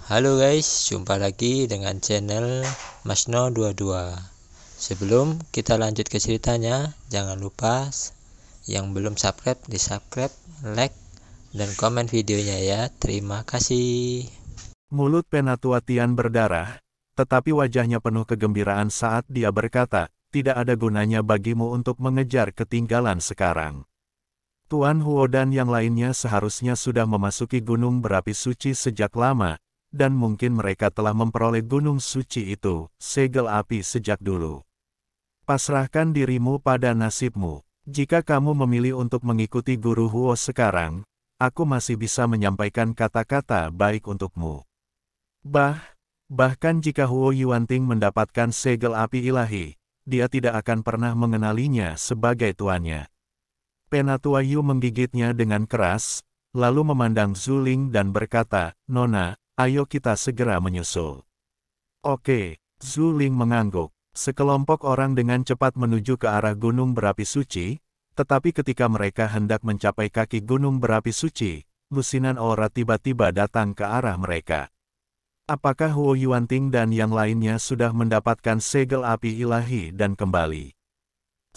Halo guys, jumpa lagi dengan channel Masno22. Sebelum kita lanjut ke ceritanya, jangan lupa yang belum subscribe di subscribe, like, dan komen videonya ya. Terima kasih. Mulut Penatua Tian berdarah, tetapi wajahnya penuh kegembiraan saat dia berkata, tidak ada gunanya bagimu untuk mengejar ketinggalan sekarang. Tuan Huo dan yang lainnya seharusnya sudah memasuki gunung berapi suci sejak lama, dan mungkin mereka telah memperoleh gunung suci itu, segel api sejak dulu. Pasrahkan dirimu pada nasibmu. Jika kamu memilih untuk mengikuti Guru Huo sekarang, aku masih bisa menyampaikan kata-kata baik untukmu. Bahkan jika Huo Yuanting mendapatkan segel api ilahi, dia tidak akan pernah mengenalinya sebagai tuannya. Penatua Yu menggigitnya dengan keras, lalu memandang Zuling dan berkata, "Nona, ayo kita segera menyusul." Oke, Zuling mengangguk. Sekelompok orang dengan cepat menuju ke arah gunung berapi suci, tetapi ketika mereka hendak mencapai kaki gunung berapi suci, lusinan aura tiba-tiba datang ke arah mereka. Apakah Huo Yuanting dan yang lainnya sudah mendapatkan segel api ilahi dan kembali?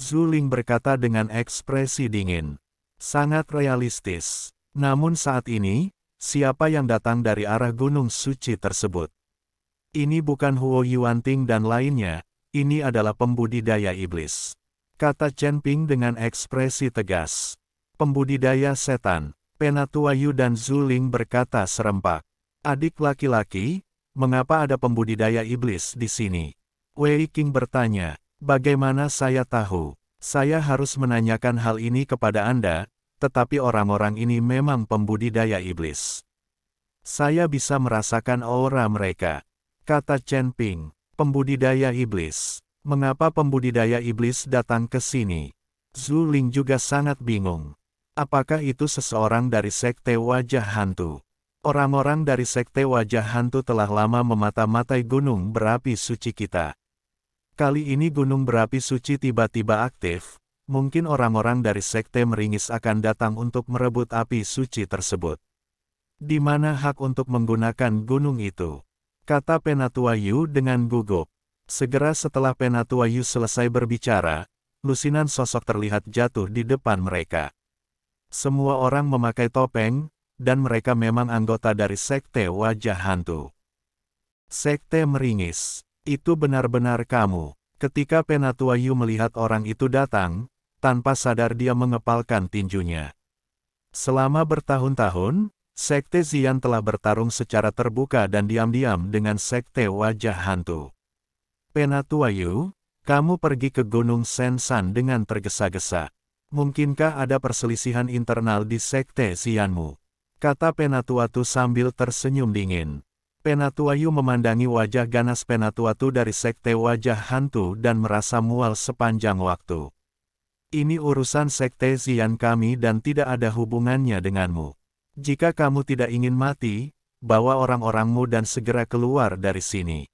Zuling berkata dengan ekspresi dingin. Sangat realistis. Namun saat ini, siapa yang datang dari arah gunung suci tersebut? Ini bukan Huo Yuanting dan lainnya, ini adalah pembudidaya iblis. Kata Chen Ping dengan ekspresi tegas. Pembudidaya setan. Penatua Yu dan Zuling berkata serempak. Adik laki-laki, mengapa ada pembudidaya iblis di sini? Wei Qing bertanya. Bagaimana saya tahu? Saya harus menanyakan hal ini kepada Anda, tetapi orang-orang ini memang pembudidaya iblis. Saya bisa merasakan aura mereka. Kata Chen Ping, pembudidaya iblis. Mengapa pembudidaya iblis datang ke sini? Zuling juga sangat bingung. Apakah itu seseorang dari sekte wajah hantu? Orang-orang dari sekte wajah hantu telah lama memata-matai gunung berapi suci kita. Kali ini gunung berapi suci tiba-tiba aktif, mungkin orang-orang dari sekte meringis akan datang untuk merebut api suci tersebut. Di mana hak untuk menggunakan gunung itu? Kata Penatua Yu dengan gugup. Segera setelah Penatua Yu selesai berbicara, lusinan sosok terlihat jatuh di depan mereka. Semua orang memakai topeng, dan mereka memang anggota dari sekte wajah hantu. Sekte meringis. Itu benar-benar kamu. Ketika Penatua Yu melihat orang itu datang, tanpa sadar dia mengepalkan tinjunya. Selama bertahun-tahun, Sekte Xian telah bertarung secara terbuka dan diam-diam dengan Sekte wajah hantu. Penatua Yu, kamu pergi ke Gunung Sensan dengan tergesa-gesa. Mungkinkah ada perselisihan internal di Sekte Xianmu? Kata Penatua Tu sambil tersenyum dingin. Penatua Yu memandangi wajah ganas Penatua Tu dari sekte wajah hantu dan merasa mual sepanjang waktu. Ini urusan sekte Xian kami dan tidak ada hubungannya denganmu. Jika kamu tidak ingin mati, bawa orang-orangmu dan segera keluar dari sini.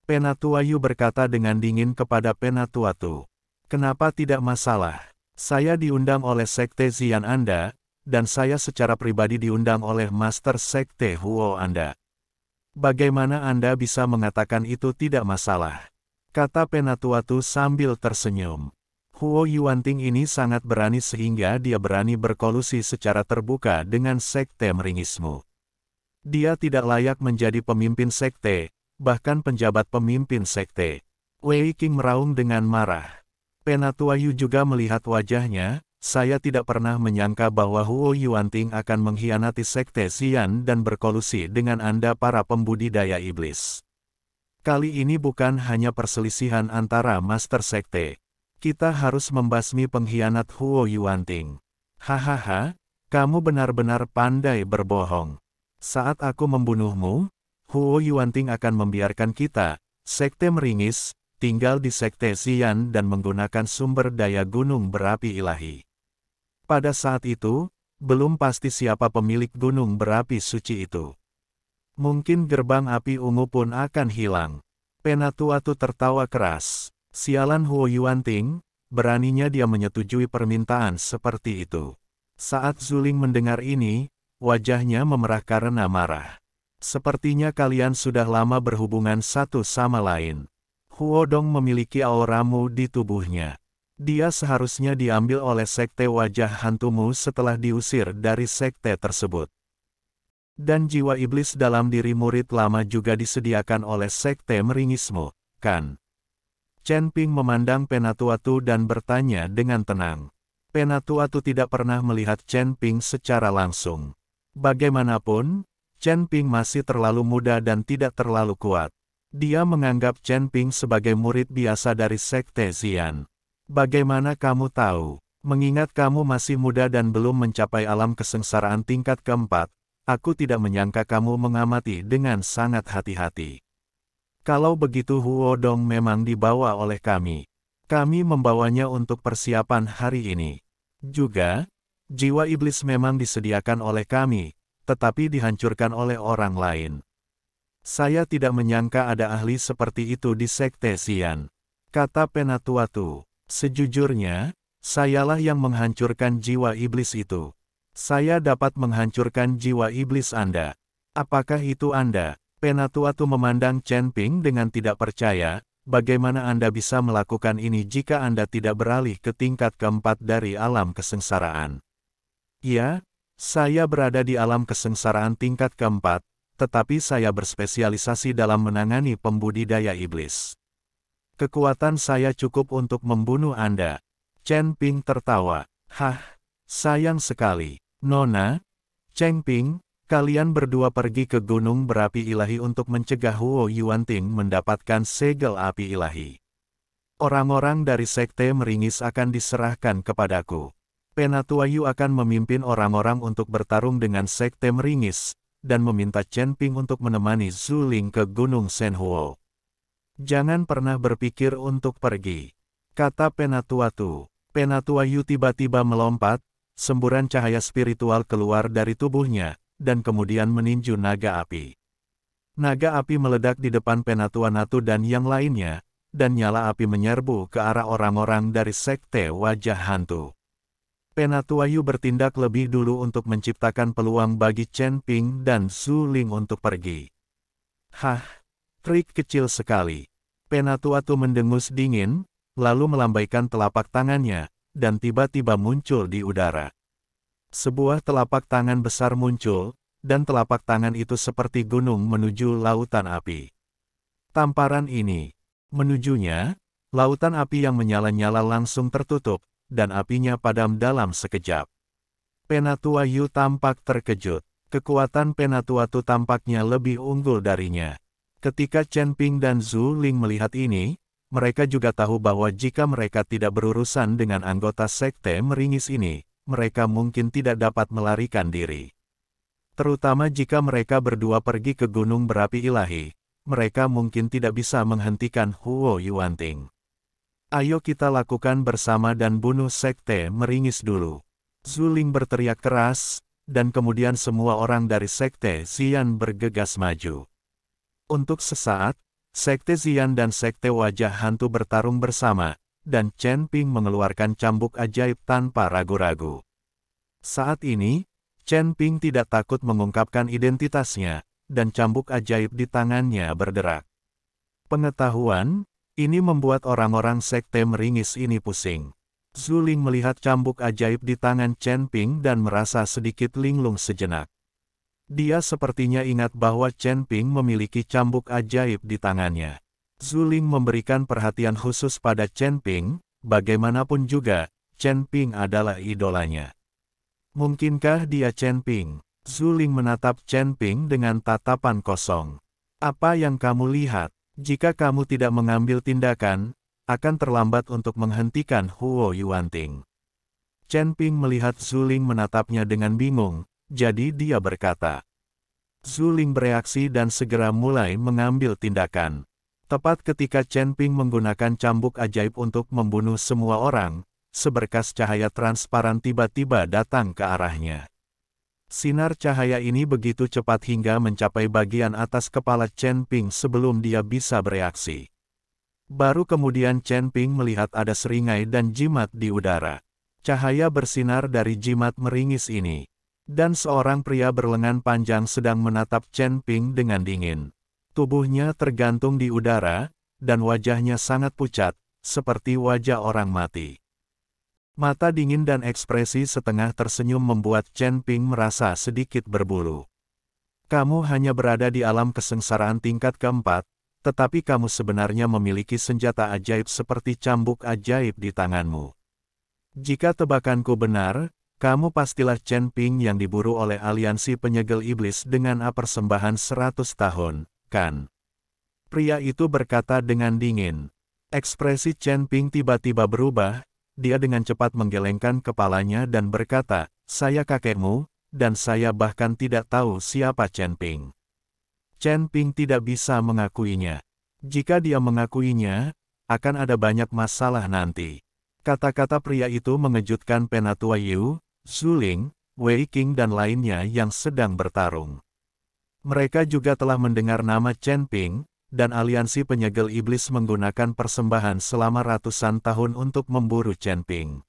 Penatua Yu berkata dengan dingin kepada Penatua Tu. Kenapa tidak masalah? Saya diundang oleh sekte Xian Anda, dan saya secara pribadi diundang oleh Master Sekte Huo Anda. Bagaimana Anda bisa mengatakan itu tidak masalah? Kata Penatua Tu sambil tersenyum. Huo Yuanting ini sangat berani sehingga dia berani berkolusi secara terbuka dengan sekte meringismu. Dia tidak layak menjadi pemimpin sekte, bahkan penjabat pemimpin sekte. Wei Qing meraung dengan marah. Penatua Yu juga melihat wajahnya. Saya tidak pernah menyangka bahwa Huo Yuanting akan mengkhianati sekte Xian dan berkolusi dengan Anda para pembudidaya iblis. Kali ini bukan hanya perselisihan antara master sekte. Kita harus membasmi pengkhianat Huo Yuanting. Hahaha, kamu benar-benar pandai berbohong. Saat aku membunuhmu, Huo Yuanting akan membiarkan kita, sekte meringis, tinggal di sekte Xian dan menggunakan sumber daya gunung berapi ilahi. Pada saat itu, belum pasti siapa pemilik gunung berapi suci itu. Mungkin gerbang api ungu pun akan hilang. Penatua Tu tertawa keras. Sialan Huo Yuanting, beraninya dia menyetujui permintaan seperti itu. Saat Zuling mendengar ini, wajahnya memerah karena marah. Sepertinya kalian sudah lama berhubungan satu sama lain. Huodong memiliki auramu di tubuhnya. Dia seharusnya diambil oleh sekte wajah hantumu setelah diusir dari sekte tersebut. Dan jiwa iblis dalam diri murid lama juga disediakan oleh sekte meringismu, kan? Chen Ping memandang Penatuatu dan bertanya dengan tenang. Penatuatu tidak pernah melihat Chen Ping secara langsung. Bagaimanapun, Chen Ping masih terlalu muda dan tidak terlalu kuat. Dia menganggap Chen Ping sebagai murid biasa dari sekte Xian. Bagaimana kamu tahu? Mengingat kamu masih muda dan belum mencapai alam kesengsaraan tingkat keempat, aku tidak menyangka kamu mengamati dengan sangat hati-hati. Kalau begitu Huodong memang dibawa oleh kami. Kami membawanya untuk persiapan hari ini. Juga, jiwa iblis memang disediakan oleh kami, tetapi dihancurkan oleh orang lain. Saya tidak menyangka ada ahli seperti itu di sekte Xian. Kata Penatuatu. Sejujurnya, sayalah yang menghancurkan jiwa iblis itu. Saya dapat menghancurkan jiwa iblis Anda. Apakah itu Anda? Penatuatu memandang Chen Ping dengan tidak percaya. Bagaimana Anda bisa melakukan ini jika Anda tidak beralih ke tingkat keempat dari alam kesengsaraan? Ya, saya berada di alam kesengsaraan tingkat keempat, tetapi saya berspesialisasi dalam menangani pembudidaya iblis. Kekuatan saya cukup untuk membunuh Anda. Chen Ping tertawa. Hah, sayang sekali. Nona, Chen Ping, kalian berdua pergi ke gunung berapi ilahi untuk mencegah Huo Yuanting mendapatkan segel api ilahi. Orang-orang dari sekte meringis akan diserahkan kepadaku. Penatuayu akan memimpin orang-orang untuk bertarung dengan sekte meringis, dan meminta Chen Ping untuk menemani Zhu Ling ke gunung Shenhuo. Jangan pernah berpikir untuk pergi, kata Penatuatu. Penatuayu tiba-tiba melompat, semburan cahaya spiritual keluar dari tubuhnya, dan kemudian meninju naga api. Naga api meledak di depan Penatuanatu dan yang lainnya, dan nyala api menyerbu ke arah orang-orang dari sekte wajah hantu. Penatuayu bertindak lebih dulu untuk menciptakan peluang bagi Chen Ping dan Zhu Ling untuk pergi. Hah, trik kecil sekali. Penatuatu mendengus dingin, lalu melambaikan telapak tangannya, dan tiba-tiba muncul di udara. Sebuah telapak tangan besar muncul, dan telapak tangan itu seperti gunung menuju lautan api. Tamparan ini menujunya, lautan api yang menyala-nyala langsung tertutup, dan apinya padam dalam sekejap. Penatuayu tampak terkejut. Kekuatan Penatuatu tampaknya lebih unggul darinya. Ketika Chen Ping dan Zhu Ling melihat ini, mereka juga tahu bahwa jika mereka tidak berurusan dengan anggota sekte meringis ini, mereka mungkin tidak dapat melarikan diri. Terutama jika mereka berdua pergi ke gunung berapi ilahi, mereka mungkin tidak bisa menghentikan Huo Yuanting. Ayo kita lakukan bersama dan bunuh sekte meringis dulu. Zhu Ling berteriak keras, dan kemudian semua orang dari sekte Xian bergegas maju. Untuk sesaat, sekte Xian dan sekte wajah hantu bertarung bersama, dan Chen Ping mengeluarkan cambuk ajaib tanpa ragu-ragu. Saat ini, Chen Ping tidak takut mengungkapkan identitasnya, dan cambuk ajaib di tangannya berderak. Pengetahuan, ini membuat orang-orang sekte meringis ini pusing. Zhu Ling melihat cambuk ajaib di tangan Chen Ping dan merasa sedikit linglung sejenak. Dia sepertinya ingat bahwa Chen Ping memiliki cambuk ajaib di tangannya. Zhu Ling memberikan perhatian khusus pada Chen Ping, bagaimanapun juga, Chen Ping adalah idolanya. Mungkinkah dia Chen Ping? Zhu Ling menatap Chen Ping dengan tatapan kosong. Apa yang kamu lihat? Jika kamu tidak mengambil tindakan, akan terlambat untuk menghentikan Huo Yuanting. Chen Ping melihat Zhu Ling menatapnya dengan bingung. Jadi dia berkata. Zhu Ling bereaksi dan segera mulai mengambil tindakan. Tepat ketika Chen Ping menggunakan cambuk ajaib untuk membunuh semua orang, seberkas cahaya transparan tiba-tiba datang ke arahnya. Sinar cahaya ini begitu cepat hingga mencapai bagian atas kepala Chen Ping sebelum dia bisa bereaksi. Baru kemudian Chen Ping melihat ada seringai dan jimat di udara. Cahaya bersinar dari jimat meringis ini. Dan seorang pria berlengan panjang sedang menatap Chen Ping dengan dingin. Tubuhnya tergantung di udara, dan wajahnya sangat pucat, seperti wajah orang mati. Mata dingin dan ekspresi setengah tersenyum membuat Chen Ping merasa sedikit berbulu. Kamu hanya berada di alam kesengsaraan tingkat keempat, tetapi kamu sebenarnya memiliki senjata ajaib seperti cambuk ajaib di tanganmu. Jika tebakanku benar, kamu pastilah Chen Ping yang diburu oleh aliansi penyegel iblis dengan persembahan 100 tahun, kan? Pria itu berkata dengan dingin. Ekspresi Chen Ping tiba-tiba berubah, dia dengan cepat menggelengkan kepalanya dan berkata, saya kakekmu, dan saya bahkan tidak tahu siapa Chen Ping. Chen Ping tidak bisa mengakuinya. Jika dia mengakuinya, akan ada banyak masalah nanti. Kata-kata pria itu mengejutkan Penatua Yu, Zuling, Wei Qing dan lainnya yang sedang bertarung. Mereka juga telah mendengar nama Chen Ping, dan aliansi penyegel iblis menggunakan persembahan selama ratusan tahun untuk memburu Chen Ping.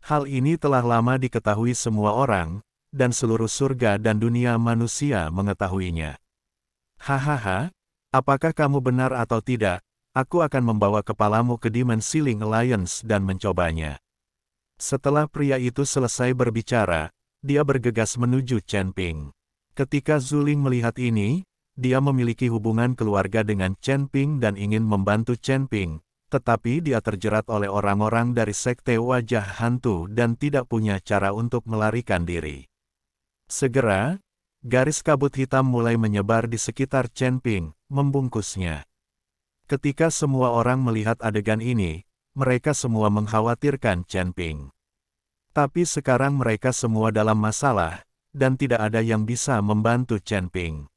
Hal ini telah lama diketahui semua orang, dan seluruh surga dan dunia manusia mengetahuinya. Hahaha, apakah kamu benar atau tidak, aku akan membawa kepalamu ke Demon Ceiling Alliance dan mencobanya. Setelah pria itu selesai berbicara, dia bergegas menuju Chen Ping. Ketika Zuling melihat ini, dia memiliki hubungan keluarga dengan Chen Ping dan ingin membantu Chen Ping, tetapi dia terjerat oleh orang-orang dari sekte wajah hantu dan tidak punya cara untuk melarikan diri. Segera, garis kabut hitam mulai menyebar di sekitar Chen Ping, membungkusnya. Ketika semua orang melihat adegan ini, mereka semua mengkhawatirkan Chen Ping. Tapi sekarang mereka semua dalam masalah, dan tidak ada yang bisa membantu Chen Ping.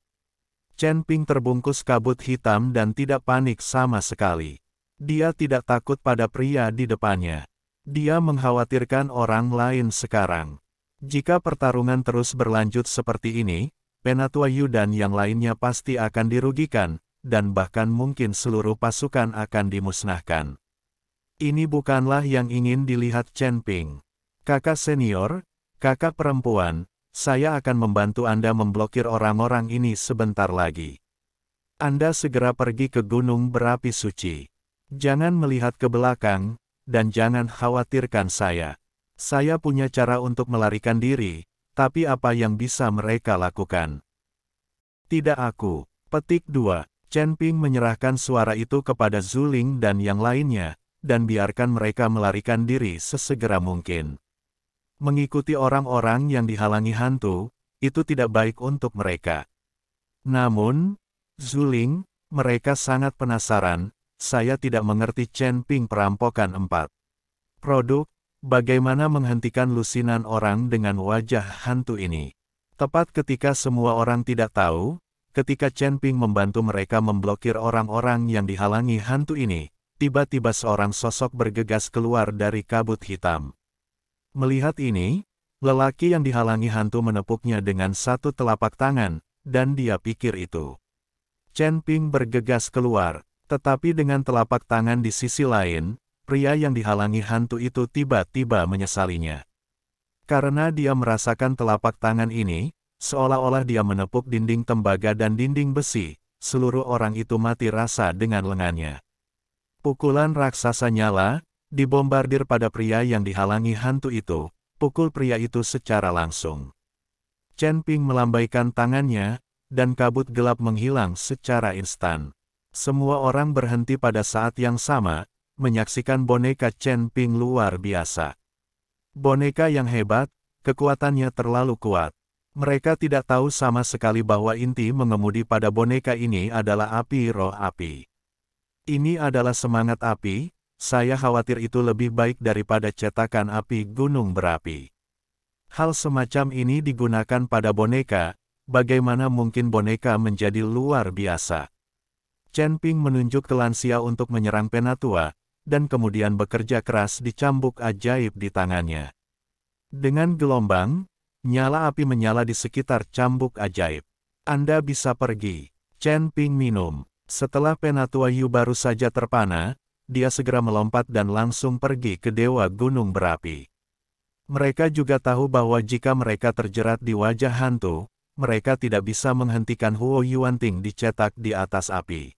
Chen Ping terbungkus kabut hitam dan tidak panik sama sekali. Dia tidak takut pada pria di depannya. Dia mengkhawatirkan orang lain sekarang. Jika pertarungan terus berlanjut seperti ini, Penatua Yu dan yang lainnya pasti akan dirugikan, dan bahkan mungkin seluruh pasukan akan dimusnahkan. Ini bukanlah yang ingin dilihat Chen Ping. Kakak senior, kakak perempuan, saya akan membantu Anda memblokir orang-orang ini sebentar lagi. Anda segera pergi ke gunung berapi suci. Jangan melihat ke belakang, dan jangan khawatirkan saya. Saya punya cara untuk melarikan diri, tapi apa yang bisa mereka lakukan? Tidak aku. Petik 2. Chen Ping menyerahkan suara itu kepada Zuling dan yang lainnya, dan biarkan mereka melarikan diri sesegera mungkin. Mengikuti orang-orang yang dihalangi hantu, itu tidak baik untuk mereka. Namun, Zuling, mereka sangat penasaran, saya tidak mengerti Chen Ping perampokan 4. Produk, bagaimana menghentikan lusinan orang dengan wajah hantu ini. Tepat ketika semua orang tidak tahu, ketika Chen Ping membantu mereka memblokir orang-orang yang dihalangi hantu ini, tiba-tiba seorang sosok bergegas keluar dari kabut hitam. Melihat ini, lelaki yang dihalangi hantu menepuknya dengan satu telapak tangan, dan dia pikir itu. Chen Ping bergegas keluar, tetapi dengan telapak tangan di sisi lain, pria yang dihalangi hantu itu tiba-tiba menyesalinya. Karena dia merasakan telapak tangan ini, seolah-olah dia menepuk dinding tembaga dan dinding besi, seluruh orang itu mati rasa dengan lengannya. Pukulan raksasa nyala, dibombardir pada pria yang dihalangi hantu itu, pukul pria itu secara langsung. Chen Ping melambaikan tangannya, dan kabut gelap menghilang secara instan. Semua orang berhenti pada saat yang sama, menyaksikan boneka Chen Ping luar biasa. Boneka yang hebat, kekuatannya terlalu kuat. Mereka tidak tahu sama sekali bahwa inti mengemudi pada boneka ini adalah api roh api. Ini adalah semangat api. Saya khawatir itu lebih baik daripada cetakan api gunung berapi. Hal semacam ini digunakan pada boneka, bagaimana mungkin boneka menjadi luar biasa? Chen Ping menunjuk ke lansia untuk menyerang Penatua, dan kemudian bekerja keras di cambuk ajaib di tangannya. Dengan gelombang, nyala api menyala di sekitar cambuk ajaib. Anda bisa pergi. Chen Ping minum. Setelah Penatua Yu baru saja terpana, dia segera melompat dan langsung pergi ke Dewa Gunung Berapi. Mereka juga tahu bahwa jika mereka terjerat di wajah hantu, mereka tidak bisa menghentikan Huo Yuanting dicetak di atas api.